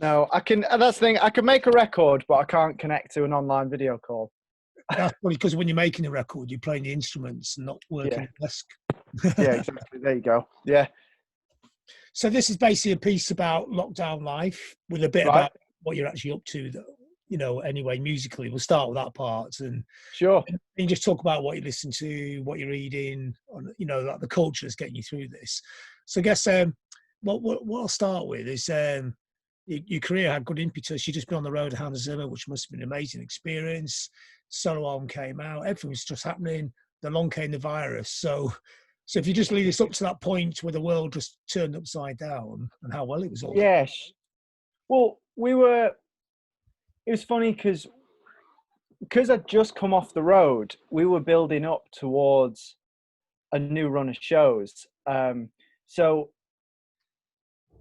No, I can. That's the thing. I can make a record, but I can't connect to an online video call. That's probably because when you're making a record, you're playing the instruments and not working Yeah. at the desk. Yeah, exactly. There you go. Yeah. So this is basically a piece about lockdown life with a bit Right. about what you're actually up to, anyway, musically. We'll start with that part and Sure. you just talk about what you listen to, what you're reading, like the culture that's getting you through this. So I guess what I'll start with is your career had good impetus. You just been on the road at Hans Zimmer, which must have been an amazing experience. Solo album came out, everything was just happening. Then along came the virus. So if you just lead us up to that point where the world just turned upside down and how well it was all. Yes. Well, it was funny because I'd just come off the road, we were building up towards a new run of shows. So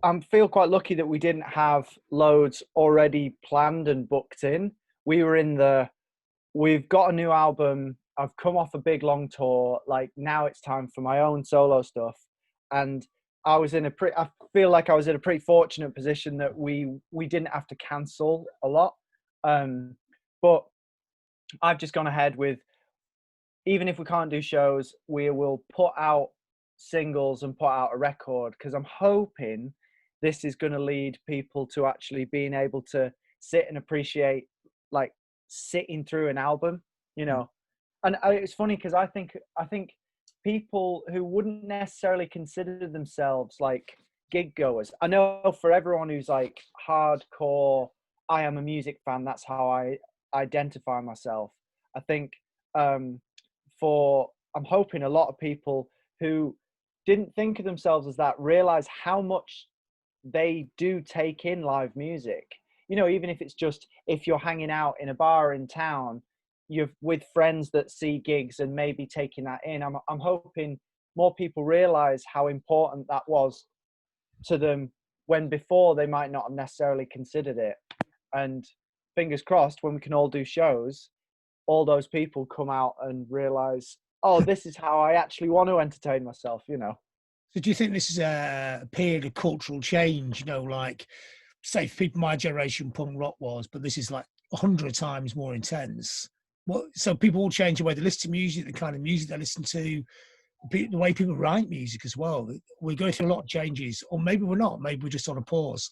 I feel quite lucky that we didn't have loads already planned and booked in. We've got a new album. I've come off a big long tour. Like now it's time for my own solo stuff. And I feel like I was in a pretty fortunate position that we didn't have to cancel a lot. But I've just gone ahead with, even if we can't do shows, we will put out singles and put out a record, because I'm hoping this is going to lead people to actually being able to sit and appreciate, like, sitting through an album, And it's funny because I think people who wouldn't necessarily consider themselves like gig goers, I know for everyone who's like hardcore, I am a music fan, that's how I identify myself. I think I'm hoping a lot of people who didn't think of themselves as that realize how much they do take in live music. Even if it's just, if you're hanging out in a bar in town, you're with friends that see gigs and maybe taking that in. I'm hoping more people realize how important that was to them when before they might not have necessarily considered it. And fingers crossed, when we can all do shows, all those people come out and realize, oh, this is how I actually want to entertain myself, So do you think this is a period of cultural change, like, say, for people my generation, punk rock was, but this is like 100 times more intense? So people will change the way they listen to music, the kind of music they listen to, the way people write music as well. We're going through a lot of changes, or maybe we're not. Maybe we're just on a pause.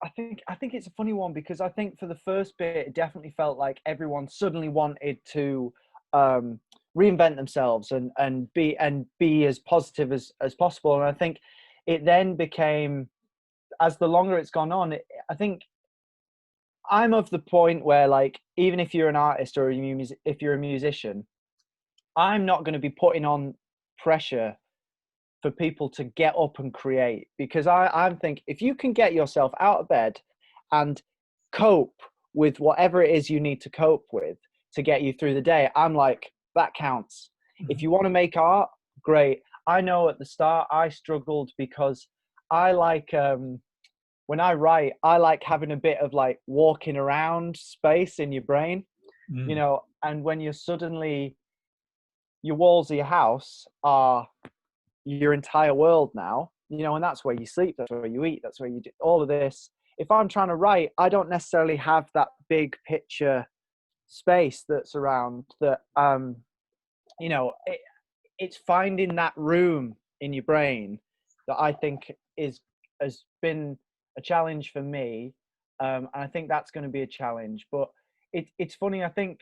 I think it's a funny one, because I think for the first bit, it definitely felt like everyone suddenly wanted to reinvent themselves and be as positive as possible. And I think it then became, as the longer it's gone on, I think I'm of the point where, like, even if you're an artist or if you're a musician, I'm not going to be putting on pressure for people to get up and create, because I think if you can get yourself out of bed and cope with whatever it is you need to cope with to get you through the day, I'm like, that counts. If you want to make art, great. I know at the start I struggled because I like, when I write, I like having a bit of like walking around space in your brain, and when you're suddenly, your walls of your house are your entire world now, and that's where you sleep, that's where you eat, that's where you do all of this. If I'm trying to write, I don't necessarily have that big picture space that's around that. It's finding that room in your brain that I think has been a challenge for me, and I think that's going to be a challenge. But it's funny, I think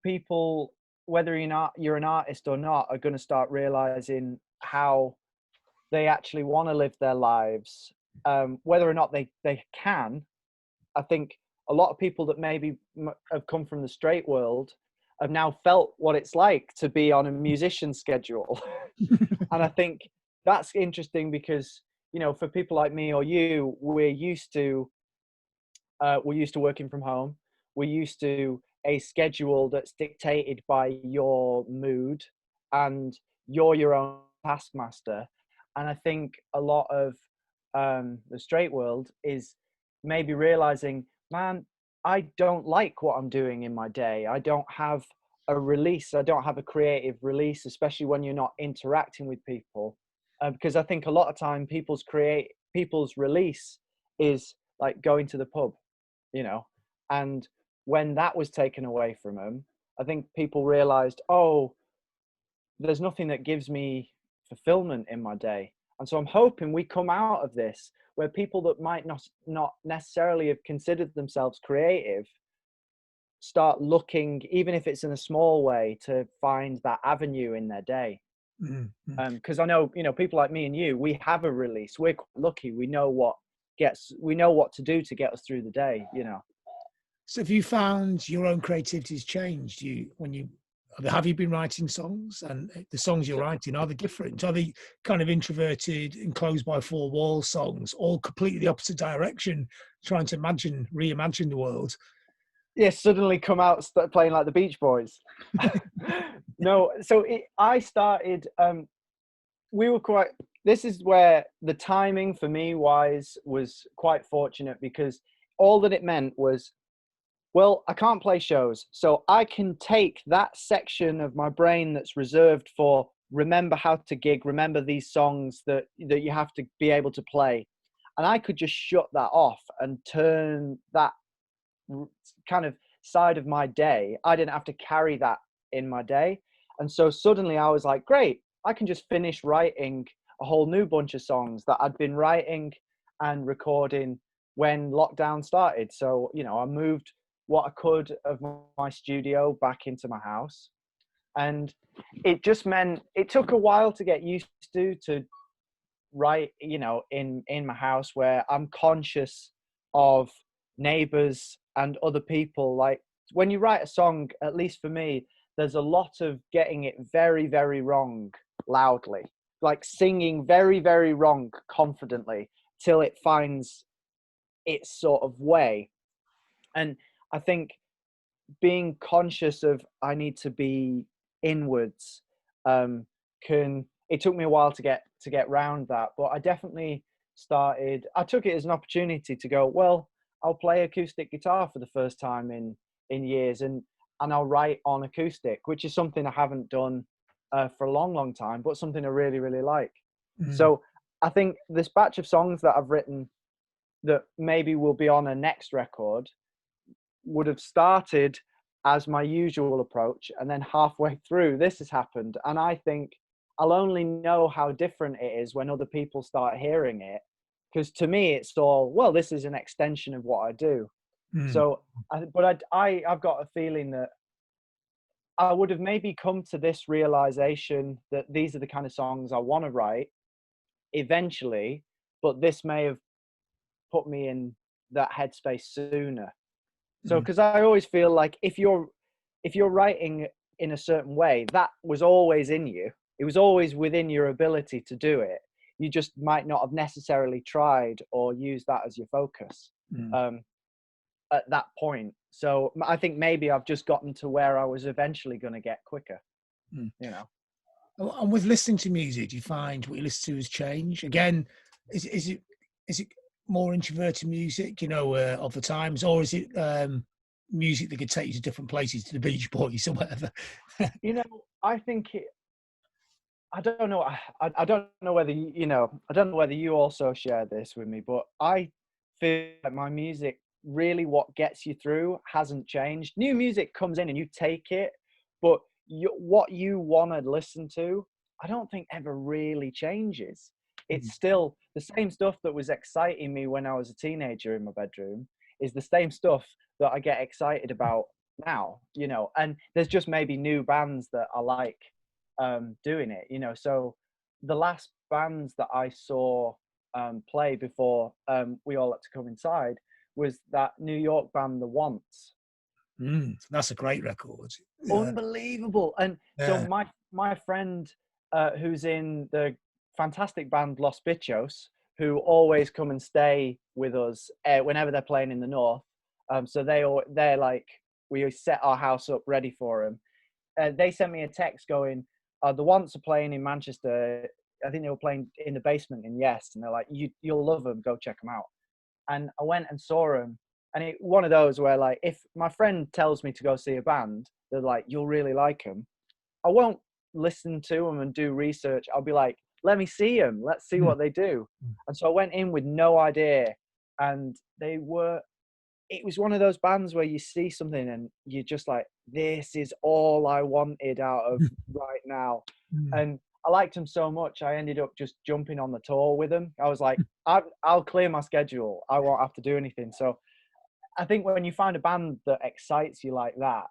people, whether you're an artist or not, are going to start realizing how they actually want to live their lives, whether or not they can. I think a lot of people that maybe have come from the straight world have now felt what it's like to be on a musician schedule. And I think that's interesting because, for people like me or you, we're used to working from home. We're used to a schedule that's dictated by your mood, and you're your own taskmaster. And I think a lot of the straight world is maybe realizing, man, I don't like what I'm doing in my day. I don't have a release. I don't have a creative release, especially when you're not interacting with people. Because I think a lot of time people's people's release is like going to the pub, you know, and when that was taken away from them, I think people realized, oh, there's nothing that gives me fulfillment in my day. And so I'm hoping we come out of this where people that might not necessarily have considered themselves creative start looking, even if it's in a small way, to find that avenue in their day. Because I know, you know, people like me and you, we have a release. We're quite lucky. We know what to do to get us through the day, you know. So have you found your own creativity's changed? Have you been writing songs, and the songs you're writing, are they different? Are they kind of introverted, enclosed by four walls songs, all completely the opposite direction, trying to reimagine the world? Yeah, suddenly come out start playing like the Beach Boys. No, so I started. This is where the timing for me wise was quite fortunate, because all that it meant was, well, I can't play shows, so I can take that section of my brain that's reserved for remember how to gig, remember these songs that you have to be able to play, and I could just shut that off and turn that kind of side of my day. I didn't have to carry that in my day, and so suddenly I was like, great, I can just finish writing a whole new bunch of songs that I'd been writing and recording when lockdown started. So, you know, I moved what I could of my studio back into my house, and it just meant it took a while to get used to write, you know, in my house, where I'm conscious of neighbors and other people. Like when you write a song, at least for me, there's a lot of getting it very, very wrong loudly, like singing very, very wrong confidently till it finds its sort of way. And I think being conscious of I need to be inwards it took me a while to get round that, but I definitely I took it as an opportunity to go, well, I'll play acoustic guitar for the first time in years, and I'll write on acoustic, which is something I haven't done for a long, long time, but something I really, really like. So I think this batch of songs that I've written that maybe will be on a next record would have started as my usual approach, and then halfway through this has happened, and I think I'll only know how different it is when other people start hearing it, because to me it's all, well, this is an extension of what I do. So I've got a feeling that I would have maybe come to this realization that these are the kind of songs I want to write eventually, but this may have put me in that headspace sooner. So, because I always feel like if you're writing in a certain way, that was always in you. It was always within your ability to do it. You just might not have necessarily tried or used that as your focus at that point. So I think maybe I've just gotten to where I was eventually going to get quicker, you know. And with listening to music, do you find what you listen to has changed? Again, is it more introverted music, you know, of the times, or is it music that could take you to different places, to the Beach Boys or whatever? You know, I think I don't know. I don't know whether you know. I don't know whether you also share this with me, but I feel like my music, really, what gets you through hasn't changed. New music comes in and you take it, but what you want to listen to, I don't think ever really changes. It's still the same stuff that was exciting me when I was a teenager in my bedroom is the same stuff that I get excited about now, you know, and there's just maybe new bands that I like doing it, you know. So the last bands that I saw play before we all had to come inside was that New York band, The Wants. That's a great record. Unbelievable. And so my friend who's in the fantastic band Los Bichos, who always come and stay with us whenever they're playing in the north. So they're like, we set our house up ready for them. They sent me a text going, the Wants are playing in Manchester. I think they were playing in the basement in Yes, and they're like, you'll love them, go check them out. And I went and saw them, and one of those where, like, if my friend tells me to go see a band, they're like, you'll really like them, I won't listen to them and do research. I'll be like, let me see them. Let's see what they do. And so I went in with no idea, and it was one of those bands where you see something and you're just like, this is all I wanted out of right now. And I liked them so much, I ended up just jumping on the tour with them. I was like, I'll clear my schedule. I won't have to do anything. So I think when you find a band that excites you like that,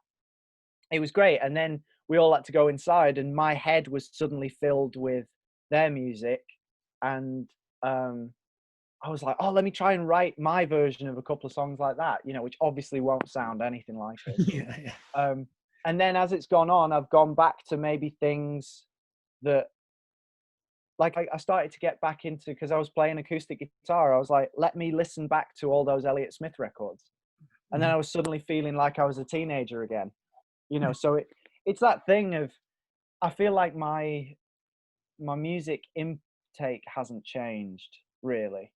it was great. And then we all had to go inside, and my head was suddenly filled with their music. And I was like, oh, let me try and write my version of a couple of songs like that, you know, which obviously won't sound anything like it. And then as it's gone on, I've gone back to maybe things that, like, I started to get back into, because I was playing acoustic guitar. I was like, let me listen back to all those Elliott Smith records. And then I was suddenly feeling like I was a teenager again, you know. So it's that thing of, I feel like my music intake hasn't changed really,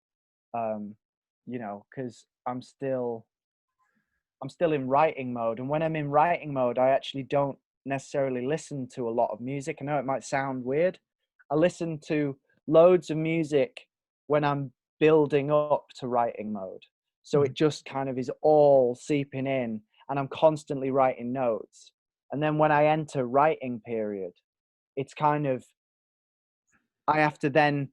you know, because I'm still in writing mode. And when I'm in writing mode, I actually don't necessarily listen to a lot of music. I know it might sound weird. I listen to loads of music when I'm building up to writing mode. So it just kind of is all seeping in, and I'm constantly writing notes. And then when I enter writing period, it's kind of, I have to then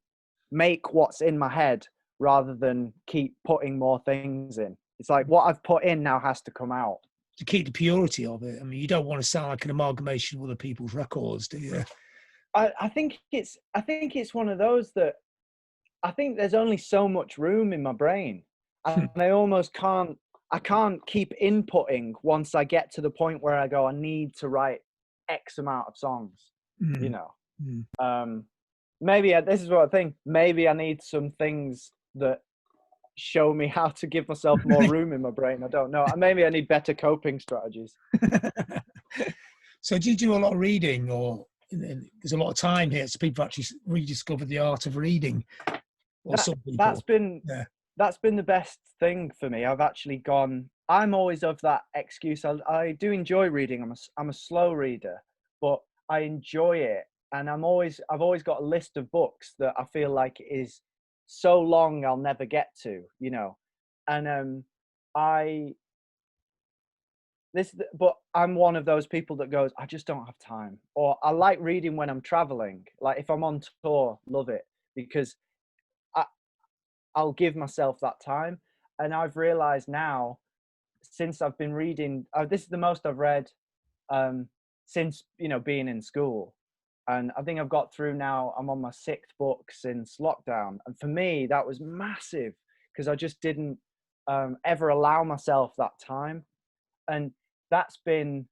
make what's in my head rather than keep putting more things in. It's like what I've put in now has to come out. To keep the purity of it. I mean, you don't want to sound like an amalgamation of other people's records, do you? I think it's one of those that, I think there's only so much room in my brain, and I almost can't keep inputting once I get to the point where I go, I need to write X amount of songs, you know. Maybe this is what I think. Maybe I need some things that show me how to give myself more room in my brain. I don't know. Maybe I need better coping strategies. So do you do a lot of reading, or there's a lot of time here, so people actually rediscover the art of reading? Or that's been the best thing for me. I've actually gone, I'm always of that excuse. I do enjoy reading. I'm a slow reader, but I enjoy it. And I've always got a list of books that I feel like is so long I'll never get to, you know. And but I'm one of those people that goes, I just don't have time. Or I like reading when I'm traveling. Like if I'm on tour, love it, because I'll give myself that time. And I've realized now, since I've been reading, this is the most I've read since, you know, being in school. And I think I've got through now, I'm on my 6th book since lockdown. And for me, that was massive, because I just didn't ever allow myself that time. And that's been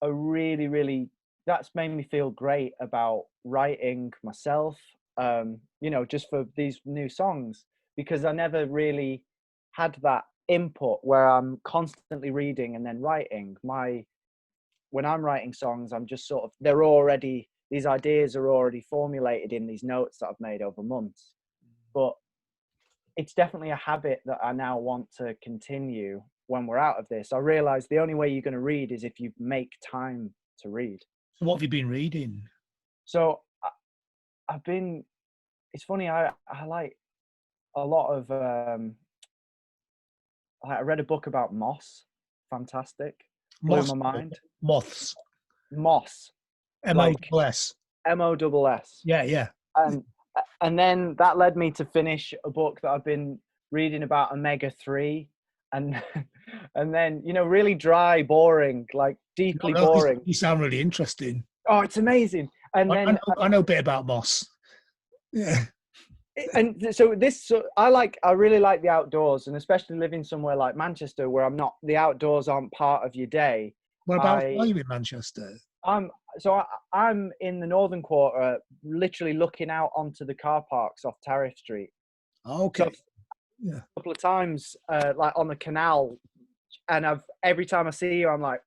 a really, really, that's made me feel great about writing myself, you know, just for these new songs, because I never really had that input where I'm constantly reading and then writing. When I'm writing songs, I'm just sort of, these ideas are already formulated in these notes that I've made over months. But it's definitely a habit that I now want to continue when we're out of this. I realize the only way you're going to read is if you make time to read. What have you been reading? So it's funny, I like a lot of, I read a book about moss. Fantastic. Blew my mind. Moths. Moss. M-O-S. M-O-S-S. Yeah. And then that led me to finish a book that I've been reading about omega-3, and then, you know, really dry, boring, like deeply boring. You sound really interesting. Oh, it's amazing. And then I know a bit about moss. Yeah. And so I really like the outdoors, and especially living somewhere like Manchester, where the outdoors aren't part of your day. Whereabouts are you in Manchester? I'm in the northern quarter, literally looking out onto the car parks off Tariff Street. Okay. So a couple of times, like on the canal, and every time I see you, I'm like,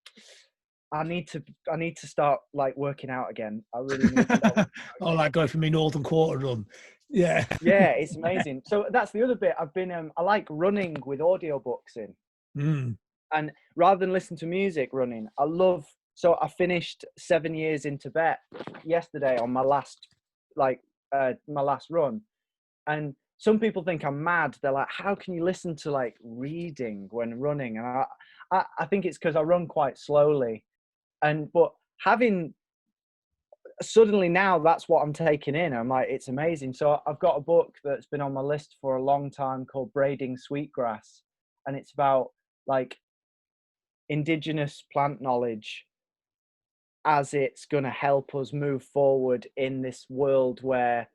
I need to start like working out again. I really need to. Oh, like going for my northern quarter run. Yeah. Yeah, it's amazing. So that's the other bit. I've been I like running with audiobooks in. And rather than listen to music running, so I finished 7 years in Tibet yesterday on my last like my last run. And some people think I'm mad. They're like, how can you listen to like reading when running? And I think it's because I run quite slowly. But having suddenly now that's what I'm taking in. I'm like, it's amazing. So I've got a book that's been on my list for a long time called Braiding Sweetgrass. And it's about like indigenous plant knowledge as it's going to help us move forward in this world where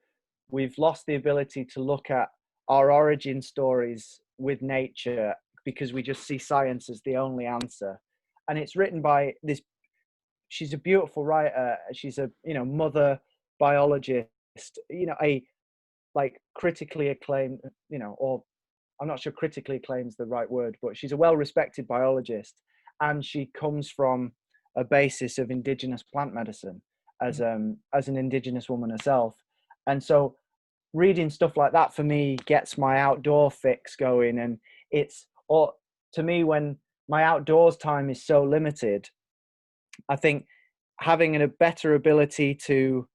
we've lost the ability to look at our origin stories with nature because we just see science as the only answer. And it's written by this, she's a beautiful writer. She's a, mother biologist, a like critically acclaimed, or I'm not sure critically acclaimed is the right word, but she's a well-respected biologist. And she comes from a basis of indigenous plant medicine as an indigenous woman herself. And so reading stuff like that for me gets my outdoor fix going. And to me, when my outdoors time is so limited, I think having a better ability to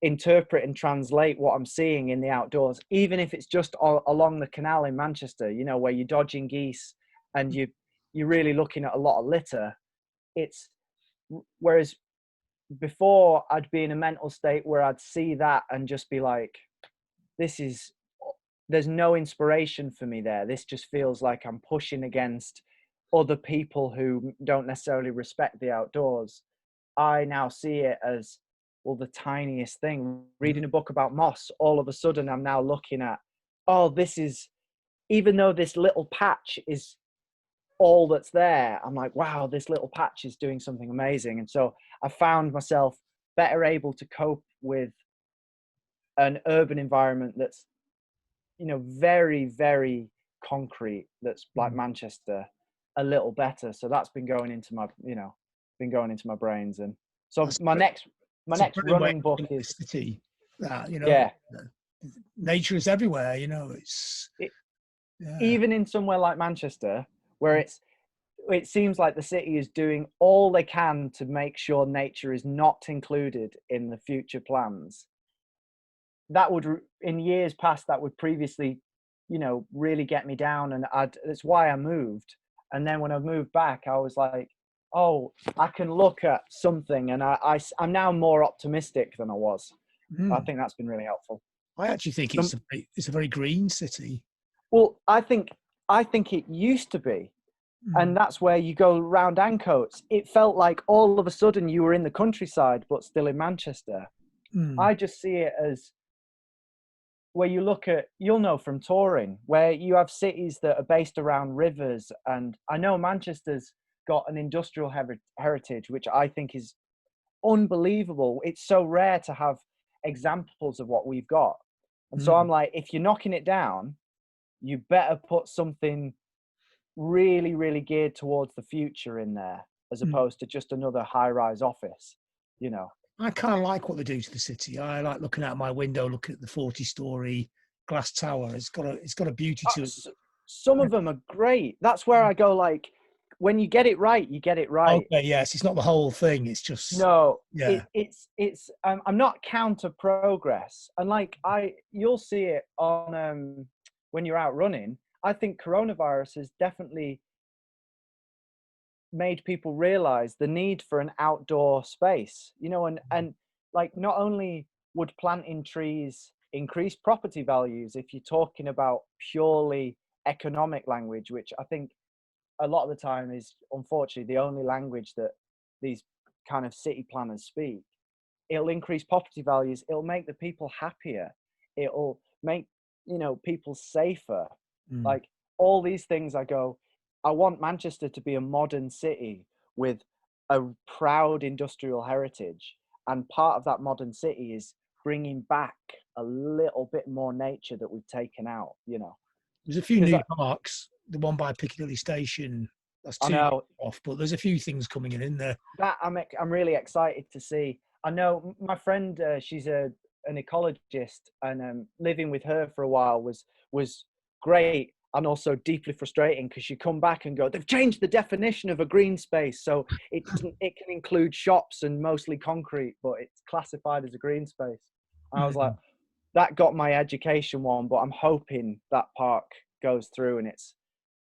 interpret and translate what I'm seeing in the outdoors, even if it's just along the canal in Manchester, where you're dodging geese and you're really looking at a lot of litter. Whereas before I'd be in a mental state where I'd see that and just be like, there's no inspiration for me there. This just feels like I'm pushing against other people who don't necessarily respect the outdoors. I now see it as, well, the tiniest thing. Reading a book about moss, all of a sudden I'm now looking at, even though this little patch is all that's there, I'm like, wow, this little patch is doing something amazing. And so I found myself better able to cope with an urban environment that's, very, very concrete, that's like Manchester, a little better. So that's been going into my brains. And so my next running book is city. Yeah, nature is everywhere. Even in somewhere like Manchester, where it seems like the city is doing all they can to make sure nature is not included in the future plans. That would, in years past, that would previously, really get me down, and that's why I moved. And then when I moved back, I was like, oh, I can look at something, and I'm now more optimistic than I was. I think that's been really helpful. I actually think it's a very green city. Well, I think it used to be. And that's where you go around Ancoats. It felt like all of a sudden you were in the countryside, but still in Manchester. I just see it as where you look at, you'll know from touring, where you have cities that are based around rivers. And I know Manchester's got an industrial heritage, which I think is unbelievable. It's so rare to have examples of what we've got. And so I'm like, if you're knocking it down, you better put something really, really geared towards the future in there, as opposed to just another high-rise office, I kind of like what they do to the city. I like looking out my window, looking at the 40-story glass tower. It's got a beauty to it. Some of them are great. That's where I go, like, when you get it right, you get it right. Okay, yes, it's not the whole thing. It's just it's I'm not counter progress, and like you'll see it on when you're out running. I think coronavirus has definitely made people realize the need for an outdoor space, and like, not only would planting trees increase property values if you're talking about purely economic language, which I think a lot of the time is unfortunately the only language that these kind of city planners speak. It'll increase property values. It'll make the people happier. It'll make, people safer. Like all these things, I want Manchester to be a modern city with a proud industrial heritage. And part of that modern city is bringing back a little bit more nature that we've taken out, There's a few new parks, the one by Piccadilly Station, that's too off, but there's a few things coming in there. That I'm really excited to see. I know my friend, she's an ecologist, and living with her for a while was great, and also deeply frustrating, because you come back and go, they've changed the definition of a green space, so it can include shops and mostly concrete, but it's classified as a green space. And I was like, that got my education one, but I'm hoping that park goes through, and it's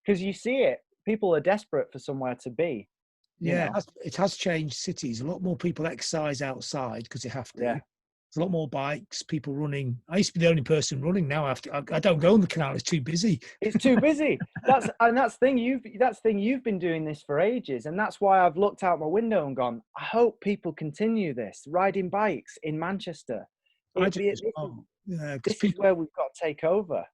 because you see it, people are desperate for somewhere to be, you Yeah, know. it has changed cities. A lot more people exercise outside because they have to. Yeah, There's a lot more bikes, people running. I used to be the only person running. Now I don't go on the canal. It's too busy. it's too busy. That's the thing, you've been doing this for ages, and that's why I've looked out my window and gone, I hope people continue this riding bikes in Manchester. I it, do it as well. Yeah, because this is people, where we've got to take over.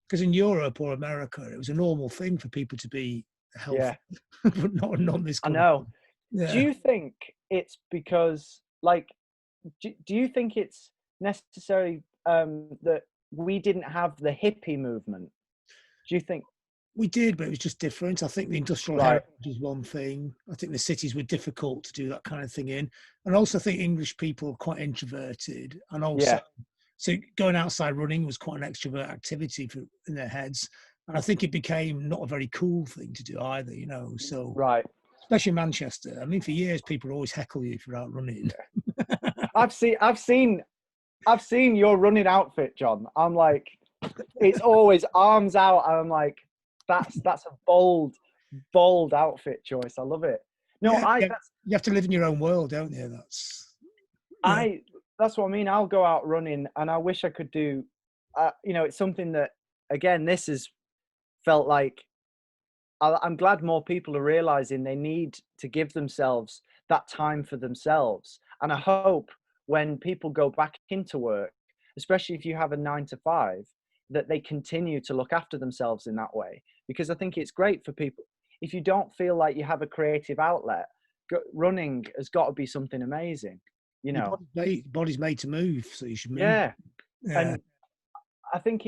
because in Europe or America, it was a normal thing for people to be healthy, Yeah, but not in this I country. know. Do Yeah, you think it's because, like, do you think it's necessary that we didn't have the hippie movement? Do you think? we did, but it was just different. I think the industrial Right. heritage is one thing. I think the cities were difficult to do that kind of thing in, and also I think English people are quite introverted, and also Yeah. so going outside running was quite an extrovert activity for in their heads, and I think it became not a very cool thing to do either. So Right. especially in Manchester. I mean, for years people always heckle you for out running. I've seen your running outfit, John. I'm like, it's always arms out. I'm like, that's a bold outfit choice. I love it. No, Yeah, yeah, you have to live in your own world, don't you? Yeah, I that's what I mean. I'll go out running, and I wish I could do. It's something that, again, this has felt like. I'm glad more people are realizing they need to give themselves that time for themselves, and I hope when people go back into work, especially if you have a 9 to 5, that they continue to look after themselves in that way. Because I think it's great for people. If you don't feel like you have a creative outlet, running has got to be something amazing, you your know. body's made to move, so you should move. Yeah. Yeah, And I think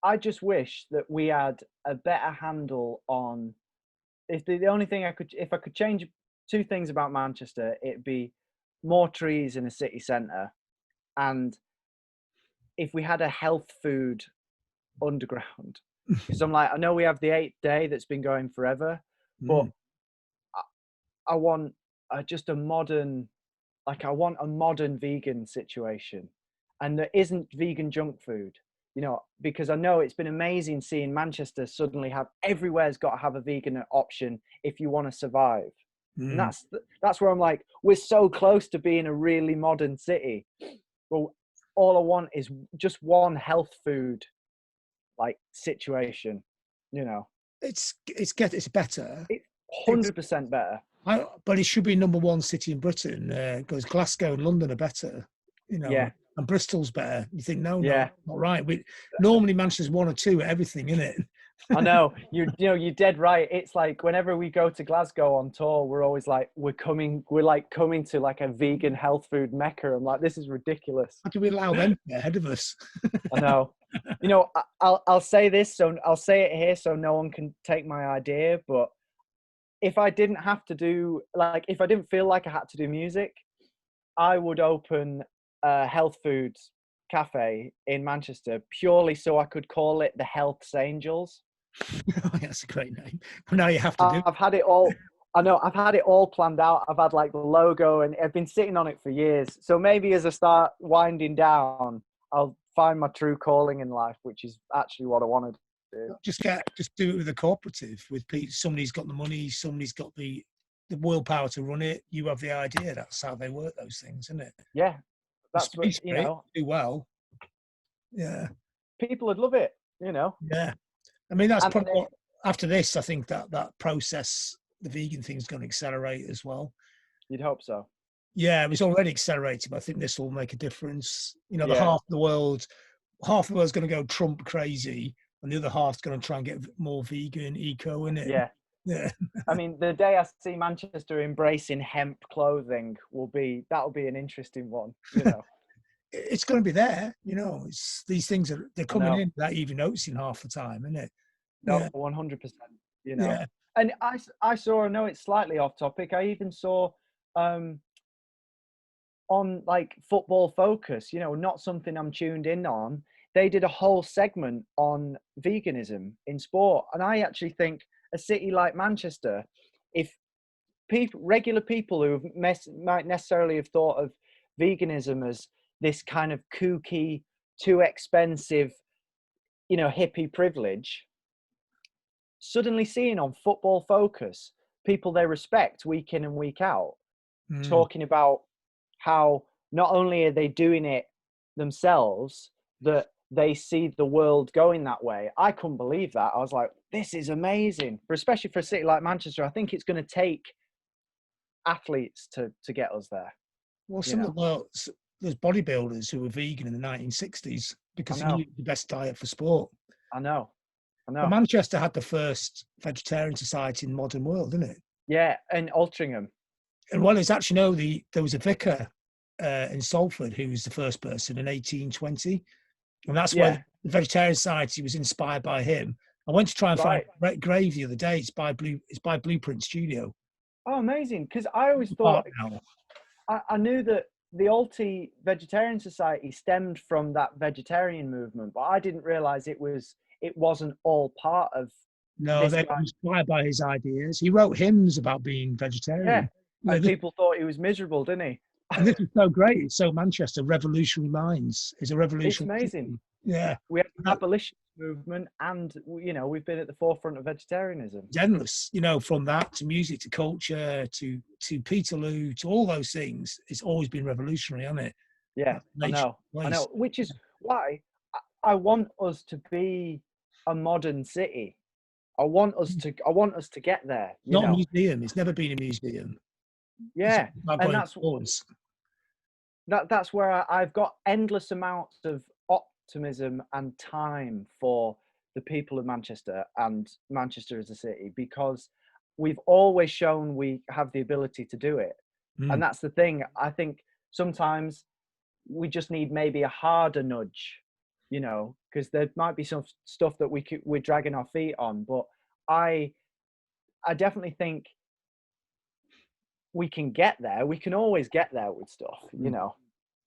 I just wish that we had a better handle on, if the only thing if I could change two things about Manchester, it'd be more trees in a city centre, and if we had a health food underground. Because I'm like, I know we have the 8th day that's been going forever, but mm. I want just a modern, I want a modern vegan situation, and there isn't vegan junk food, because I know it's been amazing seeing Manchester suddenly have, everywhere's got to have a vegan option if you want to survive. And Mm. that's where I'm like, we're so close to being a really modern city. Well, all I want is just one health food situation, you know. It's better. It's It's 100% better. but it should be number one city in Britain because Glasgow and London are better, Yeah, and Bristol's better. You think no, yeah. not right. Normally Manchester's one or two at everything, isn't it? I know, you're dead right. It's like whenever we go to Glasgow on tour, we're always like, we're coming to like a vegan health food mecca. I'm like, this is ridiculous. How do we allow them to get ahead of us? I know. I'll say this, so I'll say it here so no one can take my idea, but if I didn't have to do, if I didn't feel like I had to do music, I would open a health food cafe in Manchester purely so I could call it the Health's Angels. That's a great name. But now you have to do. I've had it all. I know, I've had it all planned out. I've had the logo, and I've been sitting on it for years. So maybe as I start winding down, I'll find my true calling in life, which is actually what I want to do. Just do it with a cooperative with people. Somebody's got the money, somebody's got the willpower to run it. You have the idea. That's how they work those things, isn't it? Yeah, The that's what, space for it, do well. Yeah, people would love it, yeah. I mean, that's And probably what, after this. I think that process, the vegan thing, is going to accelerate as well. you'd hope so. Yeah, it was already accelerating, but I think this will make a difference. The Yeah. half the world's going to go Trump crazy, and the other half's going to try and get more vegan, eco in it. Yeah. Yeah. I mean, the day I see Manchester embracing hemp clothing that'll be an interesting one, It's going to be there, it's these things they're I coming know. in without even noticing half the time, isn't it? No, Yeah. 100%, Yeah. And I saw, I know it's slightly off topic, I even saw on Football Focus, not something I'm tuned in on, they did a whole segment on veganism in sport. And I actually think a city like Manchester, if regular people who might necessarily have thought of veganism as this kind of kooky, too expensive, hippie privilege, suddenly seeing on Football Focus people they respect week in and week out talking about how not only are they doing it themselves, that they see the world going that way. I couldn't believe that. I was like, this is amazing, especially for a city like Manchester. I think it's going to take athletes to get us there. Well, some of the world's there's bodybuilders who were vegan in the 1960s because they knew the best diet for sport. I know. But Manchester had the first vegetarian society in the modern world, didn't it? Yeah, and Altrincham. And well, it's actually there was a vicar in Salford who was the first person in 1820, and that's where the vegetarian society was inspired by him. I went to try and find a grave the other day. It's by Blueprint Studio. Oh, amazing! Because I always thought I knew that the Alti Vegetarian Society stemmed from that vegetarian movement, but I didn't realize it wasn't all part of. No, they were inspired by his ideas. He wrote hymns about being vegetarian. Yeah, and people thought he was miserable, didn't he? And this is so great. It's so Manchester, revolutionary minds. It's a revolution. It's amazing. City. Yeah. We have the abolition movement and, we've been at the forefront of vegetarianism. It's endless, from that to music, to culture, to Peterloo, to all those things. It's always been revolutionary, hasn't it? Yeah, I know. Which is why I want us to be a modern city. I want us to get there. Not a museum. It's never been a museum. Yeah, and that's where I've got endless amounts of optimism and time for the people of Manchester and Manchester as a city, because we've always shown we have the ability to do it. And that's the thing. I think sometimes we just need maybe a harder nudge, because there might be some stuff that we're dragging our feet on, but I definitely think we can get there. We can always get there with stuff,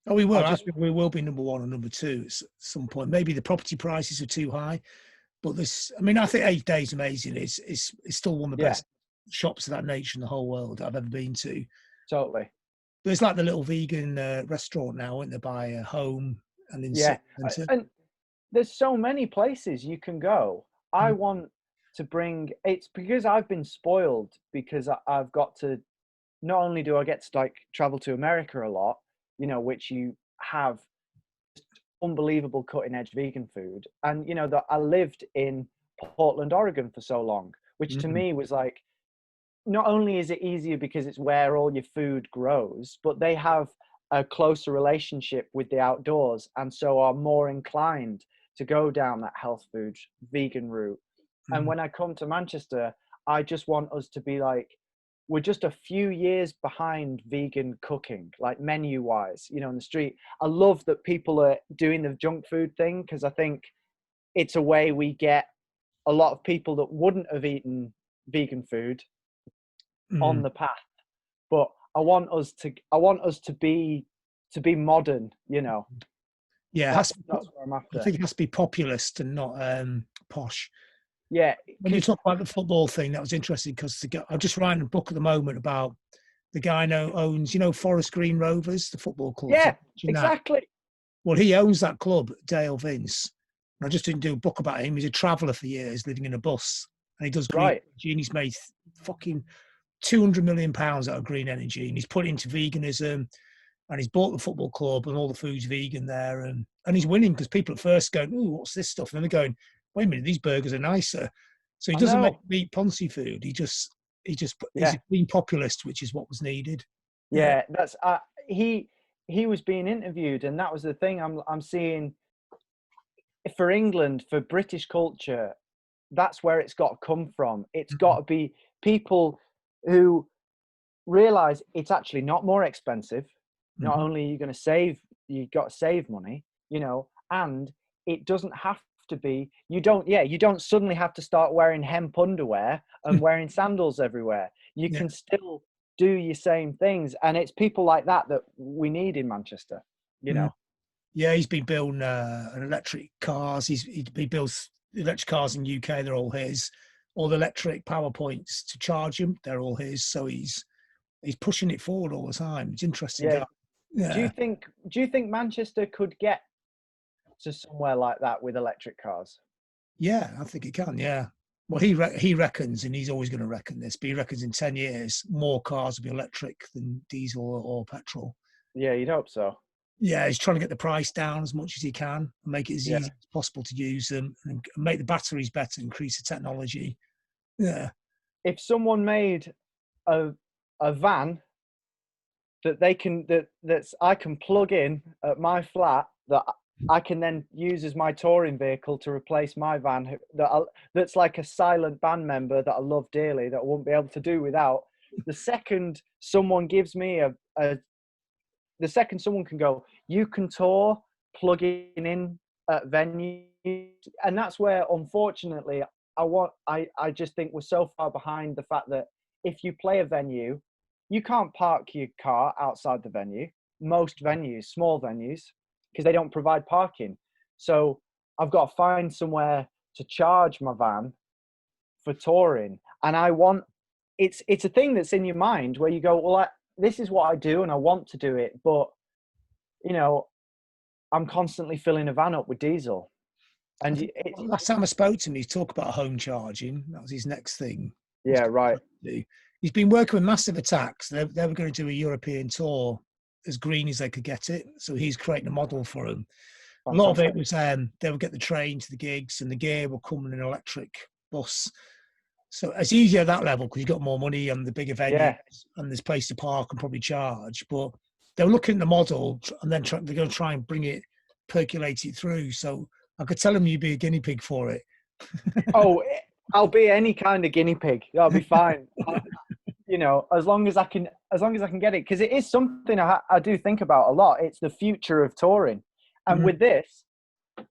Oh, we will. We will be number one or number two at some point. Maybe the property prices are too high, but I think 8 Days Amazing is still one of the best shops of that nature in the whole world that I've ever been to. Totally. There's like the little vegan restaurant now, isn't there, by Home and in and there's so many places you can go. I want to bring. It's because I've been spoiled, because I've got to. Not only do I get to travel to America a lot, which you have unbelievable cutting edge vegan food, and that I lived in Portland, Oregon for so long, which to me was like, not only is it easier because it's where all your food grows, but they have a closer relationship with the outdoors, and so are more inclined to go down that health food vegan route. And when I come to Manchester, I just want us to be like, we're just a few years behind vegan cooking, like menu wise, in the street. I love that people are doing the junk food thing, because I think it's a way we get a lot of people that wouldn't have eaten vegan food on the path. But I want us to be modern, Yeah, that's what I'm after. I think it has to be populist and not posh. Yeah. When you talk about the football thing, that was interesting, because I'm just writing a book at the moment about the guy who owns, Forest Green Rovers, the football club. Yeah, exactly. Well, he owns that club, Dale Vince. And I just didn't do a book about him. He's a traveller for years, living in a bus, and he does green energy, and he's made fucking £200 million out of green energy, and he's put into veganism, and he's bought the football club, and all the food's vegan there, and he's winning, because people at first go, "Ooh, what's this stuff?" And then they're going, "Wait a minute, these burgers are nicer." So he doesn't make meat Ponzi food. He's a green populist, which is what was needed. Yeah, that's he was being interviewed, and that was the thing I'm seeing for England, for British culture. That's where it's got to come from. It's got to be people who realize it's actually not more expensive. Not only are you going to save, you got to save money, and it doesn't have to be, you don't suddenly have to start wearing hemp underwear and wearing sandals everywhere. You can still do your same things, and it's people like that we need in Manchester, Yeah, he's been building an electric cars. He builds electric cars in UK. They're all his. All the electric power points to charge them, they're all his. So he's pushing it forward all the time. It's interesting. Yeah, do you think Manchester could get to somewhere like that with electric cars? yeah, I think it can. Yeah. Well, he reckons, and he's always going to reckon this, but he reckons in 10 years more cars will be electric than diesel or petrol. Yeah, you'd hope so. Yeah, he's trying to get the price down as much as he can, and make it as Yeah. easy as possible to use them, and make the batteries better, increase the technology. Yeah, If someone made a van that that's I can plug in at my flat, that I can then use as my touring vehicle to replace my van, that's like a silent band member that I love dearly, that I won't be able to do without. The second someone gives me the second someone can go, you can tour plugging in at venues, and that's where, unfortunately, I just think we're so far behind the fact that if you play a venue, you can't park your car outside the venue. Most venues, small venues, because they don't provide parking. So I've got to find somewhere to charge my van for touring, and it's a thing that's in your mind where you go, well, this is what I do and I want to do it, but you know, I'm constantly filling a van up with diesel. I And think last time I spoke to him, he talked about home charging. That was his next thing. yeah, right. He's been working with Massive Attacks. They were going to do a European tour as green as they could get it. So he's creating a model for them. A lot of it Fantastic. was they would get the train to the gigs, and the gear will come in an electric bus. So it's easier at that level because you've got more money and the bigger venues, Yeah. and there's place to park and probably charge. But they were looking at the model, and then they're going to try and bring it, percolate it through. So I could tell them you'd be a guinea pig for it. Oh, I'll be any kind of guinea pig. That'll be fine. As long as I can, get it, because it is something I do think about a lot. It's the future of touring, and with this,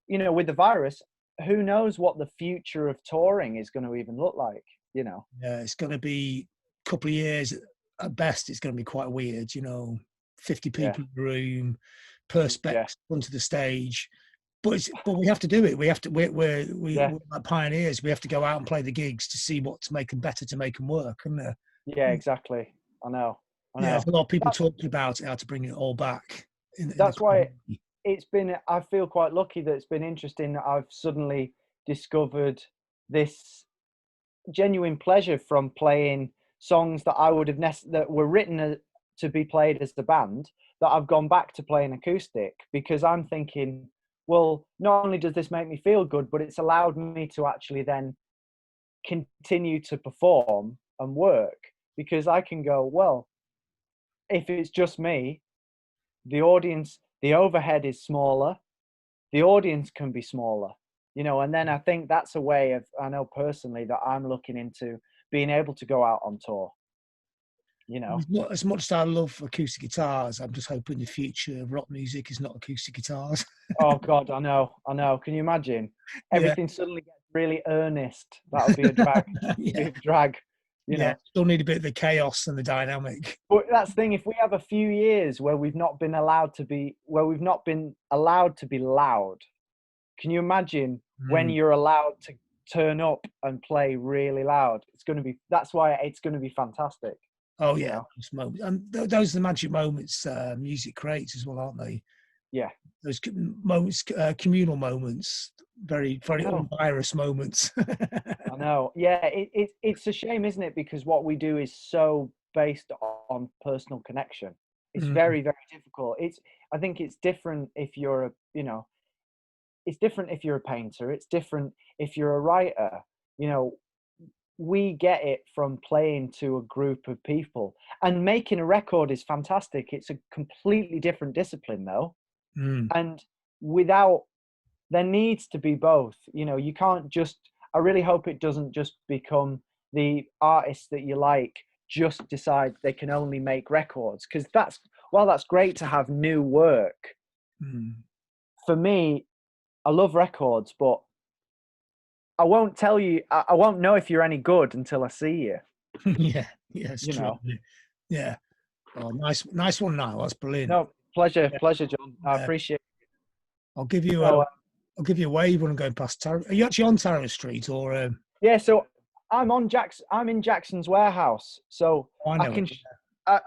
with the virus, who knows what the future of touring is going to even look like? Yeah, it's going to be a couple of years at best. It's going to be quite weird, 50 Yeah, people in the room, yeah, perspex onto the stage. But we have to do it. We have to. We're yeah, like pioneers. We have to go out and play the gigs to see what to make them better, to make them work. And yeah. Exactly. I know. yeah, there's a lot of people That's talking about it, how to bring it all back in the that's why community. it's been. I feel quite lucky that it's been interesting that I've suddenly discovered this genuine pleasure from playing songs that I would have that were written to be played as the band, that I've gone back to playing acoustic, because I'm thinking, well, not only does this make me feel good, but it's allowed me to actually then continue to perform and work, because I can go, well, if it's just me, the audience, the overhead is smaller, the audience can be smaller, and then I think that's a way of, I know personally, that I'm looking into being able to go out on tour, As much as I love acoustic guitars, I'm just hoping the future of rock music is not acoustic guitars. Oh God, I know. Can you imagine? Yeah, Everything suddenly gets really earnest. That would be a drag. Be yeah, a drag, you yeah. know. Still need a bit of the chaos and the dynamic. But that's the thing. If we have a few years where we've not been allowed to be, loud, can you imagine when Mm. you're allowed to turn up and play really loud? That's why it's going to be fantastic. Oh You yeah, know. those moments. And those are the magic moments music creates as well, aren't they? Yeah. Those moments, communal moments, very I very know. unvirus moments. I know. Yeah. It's a shame, isn't it? Because what we do is so based on personal connection. It's Mm, very, very difficult. I think it's different if you're it's different if you're a painter. It's different if you're a writer. You know, we get it from playing to a group of people, and making a record is fantastic. It's a completely different discipline though. mm. And without, there needs to be both. You can't just, I really hope it doesn't just become the artists that you like just decide they can only make records, because that's great to have new work. Mm. For me, I love records, but I won't tell you, I won't know if you're any good until I see you. Yeah, yeah, it's you true. know Yeah. Oh, nice one now. That's brilliant. no, pleasure, Yeah, John. I yeah. appreciate I'll give you it. a So I'll give you a wave when I'm going past Tara. Are you actually on Tara Street or? yeah, so I'm in Jackson's warehouse, so Oh, I I know it. can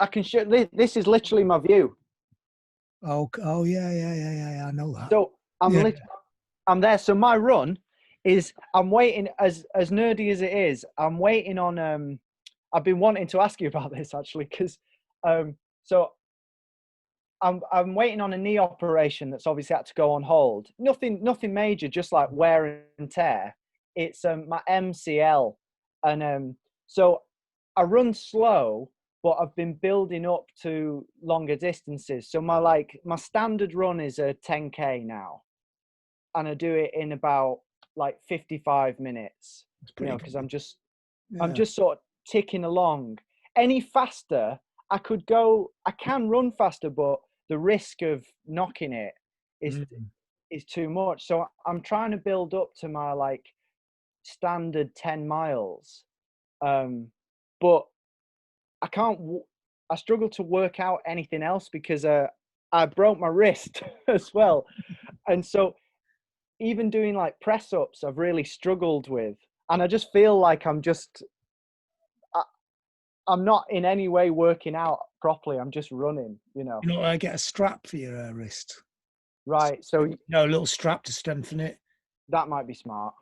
I can show, this is literally my view. Oh, yeah. I know that. So Yeah. I'm there. So my run is, I'm waiting, as nerdy as it is, I'm waiting on I've been wanting to ask you about this actually, because so I'm waiting on a knee operation that's obviously had to go on hold. Nothing major, just like wear and tear. It's my MCL, and so I run slow, but I've been building up to longer distances. So my standard run is a 10K now, and I do it in about like 55 minutes. It's You know, pretty because good. I'm Yeah. just sort of ticking along. Any faster, I can run faster, but the risk of knocking it is Mm. is too much. So I'm trying to build up to my like standard 10 miles. But I can't, I struggle to work out anything else because I broke my wrist as well. And so even doing like press ups, I've really struggled with. And I just feel like I, I'm not in any way working out properly. I'm just running, you know. You know, I get a strap for your wrist. Right. So No, a little strap to strengthen it. that might be smart.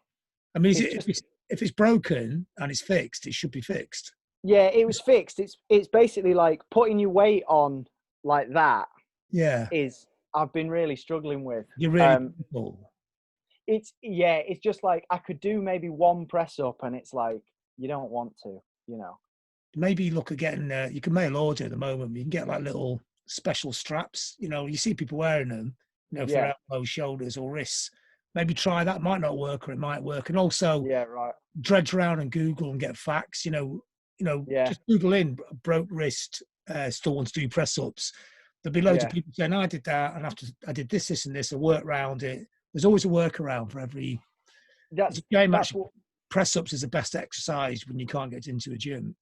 I mean, It's just, if it's broken and it's fixed, it should be fixed. yeah, it was fixed. It's basically like putting your weight on like that Yeah, is, I've been really struggling with. you're really cool. It's just like I could do maybe one press up and it's like you don't want to, you know. Maybe look at getting. You can mail order at the moment. You can get like little special straps. You know, you see people wearing them. You know, for Yeah. elbows, shoulders, or wrists. Maybe try that. Might not work, or it might work. And also, Yeah, right. dredge around and Google and get facts. Yeah, Just Google in broke wrist. Still want to do press ups. There'll be loads of yeah. people saying, "I did that, and after I did this, and this, I worked around it." There's always a workaround for every. It's That's a game that's actually. what Press ups is the best exercise when you can't get into a gym.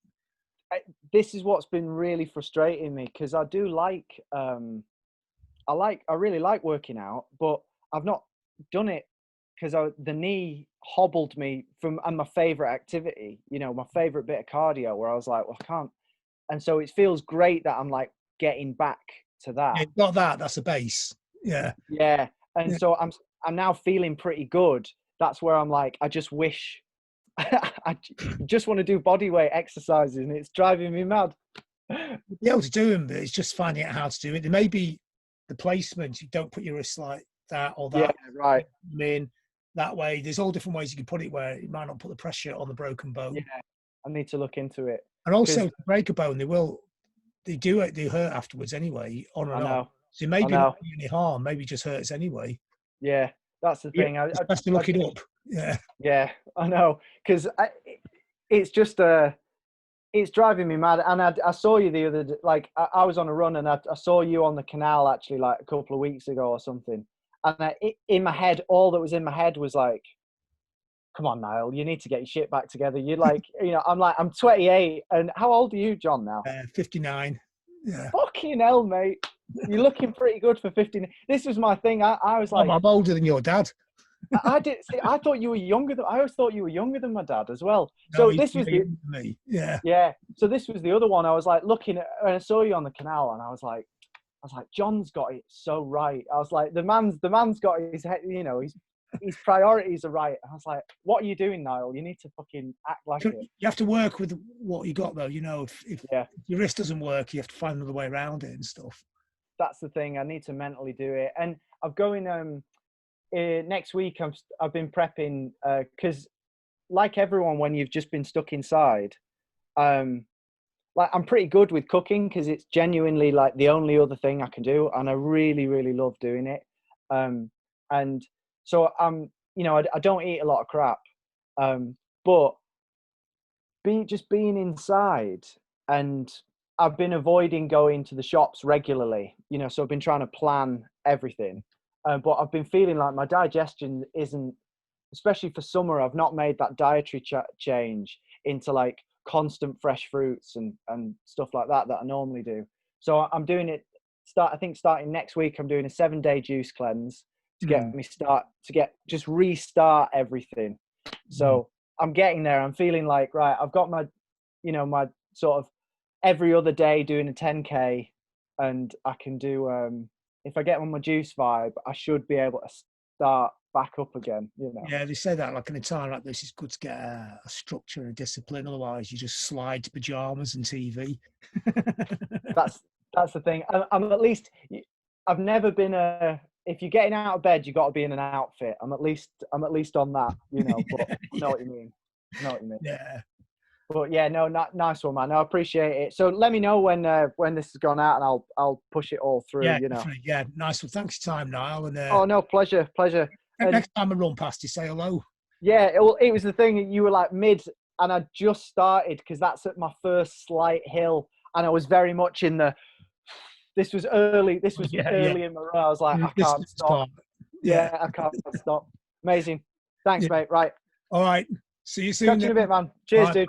this is what's been really frustrating me, because I do like I really like working out, but I've not done it because the knee hobbled me from, and my favorite activity, you know, my favorite bit of cardio, where I was like, well, I can't. And so it feels great that I'm like getting back to that. Yeah, got that. That's a base. Yeah. Yeah. And Yeah. so I'm now feeling pretty good. That's where I'm like, I just wish just want to do body weight exercises, and it's driving me mad. Be able to do them, but it's just finding out how to do it. There may be the placement. You don't put your wrists like that or Yeah, that. right. I mean, that way. There's all different ways you can put it where it might not put the pressure on the broken Yeah, bone. I need to look into it, And because also, to break a bone, they do it. They hurt afterwards anyway, on I and off. know, So I maybe not know. do any harm. Maybe just hurts anyway. Yeah, that's the Yeah, thing. it's best to look it up. Yeah. Yeah, I know, because it's just it's driving me mad. And I saw you the other day, like I was on a run, and I saw you on the canal actually like a couple of weeks ago or something. And in my head, all that was in my head was like, come on, Niall, you need to get your shit back together. You're like, you know, I'm 28, and how old are you, John, now? 59. Yeah. Fucking hell, mate. You're looking pretty good for 15. This was my thing. I was I'm, like, I'm older than your dad. I did see. I thought you were younger than. I always thought you were younger than my dad as well. No, So he's this was way the younger than me. Yeah. yeah. So this was the other one. I was like looking at, and I saw you on the canal, and I was like, John's got it so right. I was like, the man's got his head. You know, his priorities are right. I was like, what are you doing, Niall? You need to fucking act like it. You have to work with what you got, though. You know, if Yeah, your wrist doesn't work, you have to find another way around it and stuff. that's the thing. I need to mentally do it, and I'm going next week. I've been prepping because like everyone, when you've just been stuck inside, um, like I'm pretty good with cooking because it's genuinely like the only other thing I can do, and I really, really love doing it. And so you know, I don't eat a lot of crap, but being inside, and I've been avoiding going to the shops regularly, you know, so I've been trying to plan everything, but I've been feeling like my digestion isn't, especially for summer. I've not made that dietary change into like constant fresh fruits and stuff like that I normally do. So I'm doing it. I think starting next week, I'm doing a 7-day juice cleanse to Mm, get me just restart everything. mm. So I'm getting there. I'm feeling like, right, I've got my, you know, my sort of every other day doing a 10K, and I can do if I get on my juice vibe, I should be able to start back up again, you know. Yeah, they say that like in a time like this, it's good to get a structure and a discipline. Otherwise, you just slide to pajamas and TV. That's the thing. I'm at least. I've never been a. If you're getting out of bed, you got to be in an outfit. I'm at least on that, you know. But I know what you mean. I know what you mean. Yeah. But yeah, no, nice one, man. I appreciate it. So let me know when this has gone out, and I'll push it all through. Yeah, You know. definitely. Yeah, nice one. Thanks for your time, Niall. And Oh no, pleasure. And next time I run past you, say hello. yeah, it was the thing. You were like mid, and I just started because that's at my first slight hill, and I was very much in the. This was early in my run. I was like, I can't stop. Yeah, I can't stop. Amazing. Thanks, mate. Right. All right. See you soon. Catch you in a bit, man. Cheers, dude.